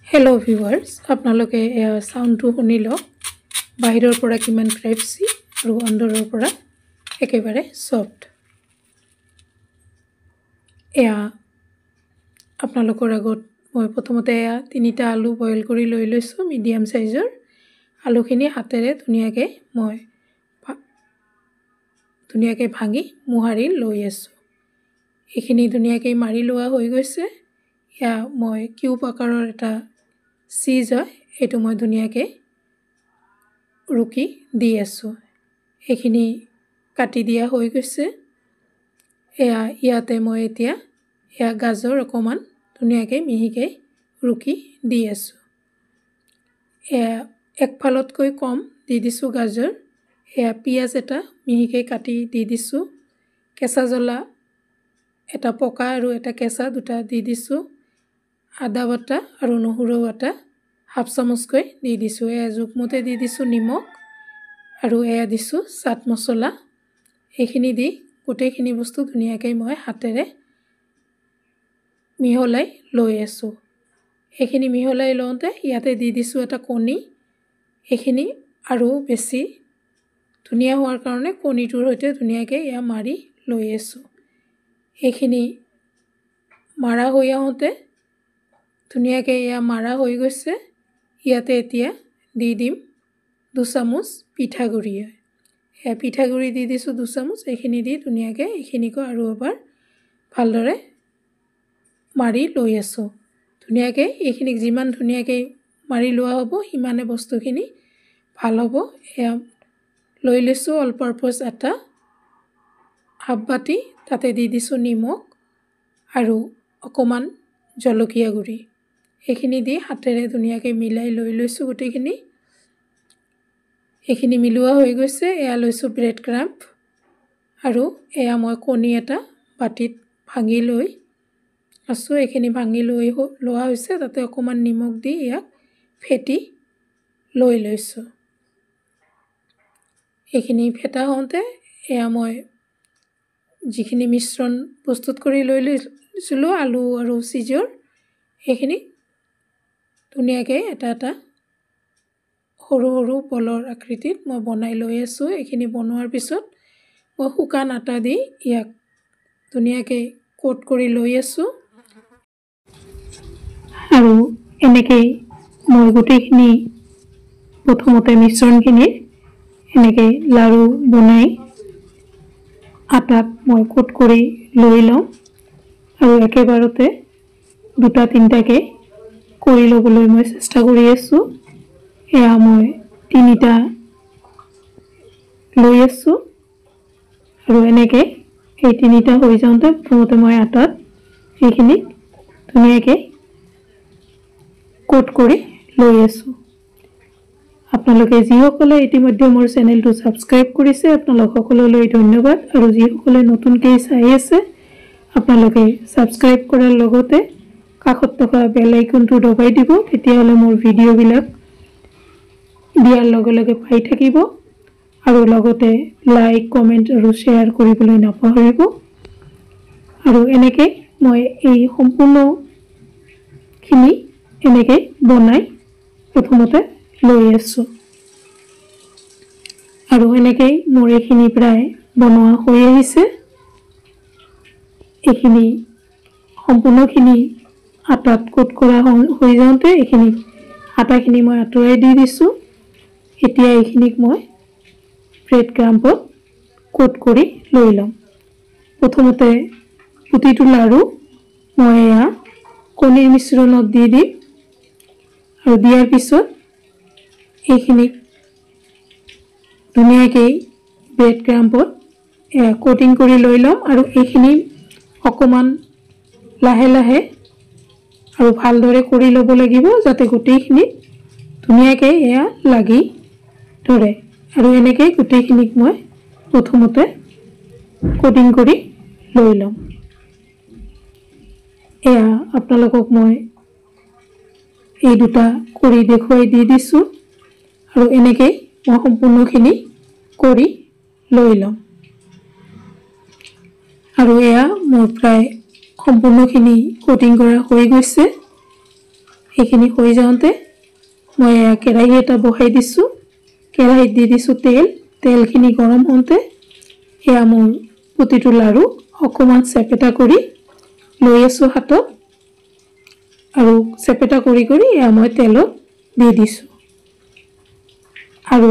Hello viewers आपनालोके साउंडটো শুনি লওক বাহিৰৰ পৰা কিমান ক্ৰাইপসি আৰু অন্দৰৰ পৰা একেবাৰে সফট এয়া আপোনালোকৰ আগত মই প্ৰথমতে তিনিটা আলু বইল কৰি লৈ লৈছো মিডিয়াম সাইজৰ আলুখিনি হাতেৰে ধুনীয়াকৈ ভাঙি মুহাৰি লৈ আছো এইখিনি ধুনীয়াকৈ মাৰি লোৱা হৈ গৈছে ইয়া মই কিউব আকাৰৰ এটা চিজ হয় এটো মই ধুনীয়াকৈ ৰুকি দি আছো এইখিনি কাটি দিয়া হৈ গৈছে ইয়াতে মই এতিয়া গাজৰ অকমান ধুনীয়াকৈ মিহিকৈ ৰুকি দি আছো এক ফালতকৈ কম দি দিছো গাজৰ পিয়াজ এটা মিহিকৈ কাটি দি দিছো কেঁচা জ্বলা এটা পকা আৰু এটা কেঁচা দুটা দি দিছো আদা বাটা আৰু নহৰু বাটা হাফ চামুচকৈ দি দিছো জুকমতে দি দিছো নিমখ আৰু দিছো চাট মছলা এইখিনি দি গোটেইখিনি বস্তু ধুনীয়াকৈ মই হাতেৰে মিহলাই লৈ আছো এইখিনি মিহলাই লওঁতে ইয়াতে দি দিছো এটা কণী এইখিনি আৰু বেছি ধুনীয়া হোৱাৰ কাৰণে কণীটোৰ সৈতে ধুনীয়াকৈ মাৰি লৈ আছো এইখিনি মাৰা হৈ আহোঁতে ধুনীয়াকৈ মাৰা হৈ গৈছে ইয়াতে এতিয়া দি দিম 2 চামুচ পিঠাগুৰি পিঠাগুৰি দি দিছো 2 চামুচ এইখিনি দি ধুনীয়াকৈ এইখিনিকো আৰু এবাৰ ভালদৰে মাৰি লৈ আছো ধুনীয়াকৈ এইখিনিক যিমান ধুনীয়াকৈ মাৰি লোৱা হ'ব হিমানে বস্তুখিনি ভাল হ'ব লৈ লৈছো অল পাৰপাস এটা হাফ বাটি তাতে দি দিছো নিমখ আৰু অকমান জলকীয়া গুৰি এইখিনি দি হাতেৰে ধুনীয়াকৈ মিলাই লৈ লৈছো গোটেইখিনি এইখিনি মিলোৱা হৈ গৈছে লৈছো ব্ৰেড ক্ৰাম্প আৰু মই কণী এটা বাটিত ভাঙি লৈ আছো এইখিনি ভাঙি লৈ লোৱা হৈছে তাতে অকমান নিমখ দি ফেটি লৈ লৈছো এইখিনি ফেটা হওঁতে মই যিখিনি মিশ্ৰণ প্ৰস্তুত কৰি লৈ লৈছিলো আলু আৰু চিজৰ এইখিনি ধুনীয়াকৈ এটা সৰু সৰু বলৰ আকৃতিত মই বনাই লৈ আছো এইখিনি বনোৱাৰ পিছত মই শুকান আটা দি ধুনীয়াকৈ কোট কৰি লৈ আছো আৰু এনেকৈ মই গোটেইখিনি প্ৰথমতে মিশ্ৰণখিনি এনেকৈ লাৰু বনাই আটাত মই কোট কৰি লৈ লওঁ আৰু একেবাৰতে দুটা তিনটাকে কৰি ল'বলৈ মই চেষ্টা কৰি আছো মই তিনিটা লৈ আছো আৰু এনেকৈ এই তিনিটা হৈ যাওঁতে প্ৰথমতে মই আটাত এইখিনি ধুনীয়াকৈ কোট কৰি লৈ আছো আপোনালোকে যিসকলে ইতিমধ্যে মোৰ চেনেলটো সাবস্ক্ৰাইব কৰিছে আপোনালোক সকলোলৈ ধন্যবাদ আৰু যিসকলে নতুনকৈ চাই আছে আপোনালোকে সাবস্ক্ৰাইব কৰাৰ লগতে কাষত থকা বেল আইকনটো দবাই দিব তেতিয়াহলে মোৰ ভিডিঅ'বিলাক দিয়াৰ লগে লগে পাই থাকিব আৰু লগতে লাইক কমেন্ট আৰু শেয়াৰ কৰিবলৈ নাপাহৰিব আৰু এনেকৈ মই এই সম্পূৰ্ণখিনি এনেকৈ বনাই প্ৰথমতে লৈ আছো আৰু এনেকৈ মোৰ এইখিনি প্ৰায় বনোৱা হৈ আহিছে এইখিনি সম্পূৰ্ণখিনি আটাত কোট কৰা হৈ যাওঁতে এইখিনি আটাখিনি মই আঁতৰাই দি দিছো এতিয়া এইখিনিক মই ব্ৰেড ক্ৰাম্পত কোট কৰি লৈ লম প্ৰথমতে প্ৰতিটো লাৰু মই কণীৰ মিশ্ৰণত দি দিম আৰু দিয়াৰ পিছত এইখিনিক ধুনীয়াকৈ ব্ৰেড ক্ৰাম্পত কোটিং কৰি লৈ লম আৰু এইখিনি অকমান লাহে লাহে আৰু ভালদৰে কৰি ল'ব লাগিব যাতে গোটেইখিনি ধুনীয়াকৈ লাগি ধৰে আৰু এনেকৈ গোটেইখিনিক মই প্ৰথমতে কোটিং কৰি লৈ লম আপোনালোকক মই এই দুটা কৰি দেখুৱাই দি দিছো আৰু এনেকৈ মই সম্পূৰ্ণখিনি কৰি লৈ লম আৰু মোৰ প্ৰায় সম্পূৰ্ণখিনি কোটিং কৰা হৈ গৈছে এইখিনি হৈ যাওঁতে মই কেৰাহী এটা বহাই দিছোঁ। কেৰাহীত দি দিছোঁ তেল। তেলখিনি গৰম হওঁতে এয়া মোৰ প্ৰতিটো লাড়ু অকণমান চেপেটা কৰি লৈ আছোঁ হাতত আৰু চেপেটা কৰি কৰি এয়া মই তেলত দি দিছোঁ আৰু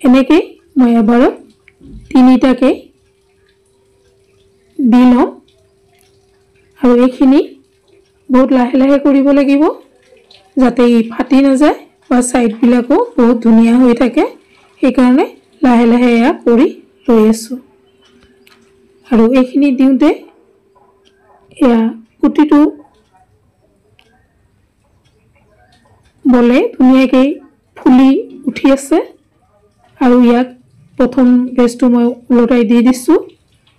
এনেকৈ মই এবাৰত 3টাকে দি লওঁ আৰু এইখিনি বহুত লাহে লাহে কৰিব লাগিব যাতে ই ফাটি নাযায় বা সাইডবিলাকো বহুত ধুনীয়া হৈ থাকে। সেইকাৰণে লাহে লাহে এয়া কৰি লৈ আছোঁ আৰু এইখিনি দিওঁতে এয়া প্ৰতিটো বলে ধুনীয়াকৈ ফুলি উঠি আছে আৰু ইয়াক প্ৰথম বেচটো মই উলটাই দি দিছোঁ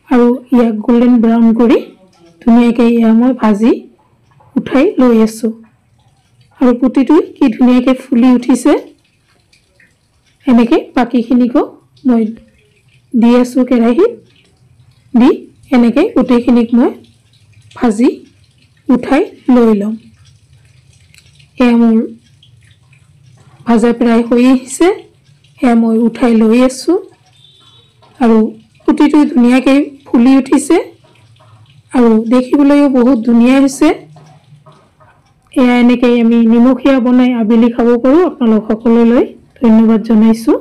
আৰু ইয়াক গোল্ডেন ব্ৰাউন কৰি ধুনীয়াকৈ এয়া মই ভাজি উঠাই লৈ আছোঁ আৰু প্ৰতিটোই কি ধুনীয়াকৈ ফুলি উঠিছে। এনেকৈ বাকীখিনিকো মই দি আছোঁ কেৰাহীত দি এনেকৈ গোটেইখিনিক মই ভাজি উঠাই লৈ ল'ম। এয়া মোৰ ভাজা প্ৰায় হৈ আহিছে। এয়া মই উঠাই লৈ আছোঁ আৰু প্ৰতিটো ধুনীয়াকৈ ফুলি উঠিছে আৰু দেখিবলৈও বহুত ধুনীয়া হৈছে। এয়া এনেকৈ আমি নিমখীয়া বনাই আবেলি খাব পাৰোঁ। আপোনালোক সকলোলৈ ধন্যবাদ জনাইছোঁ।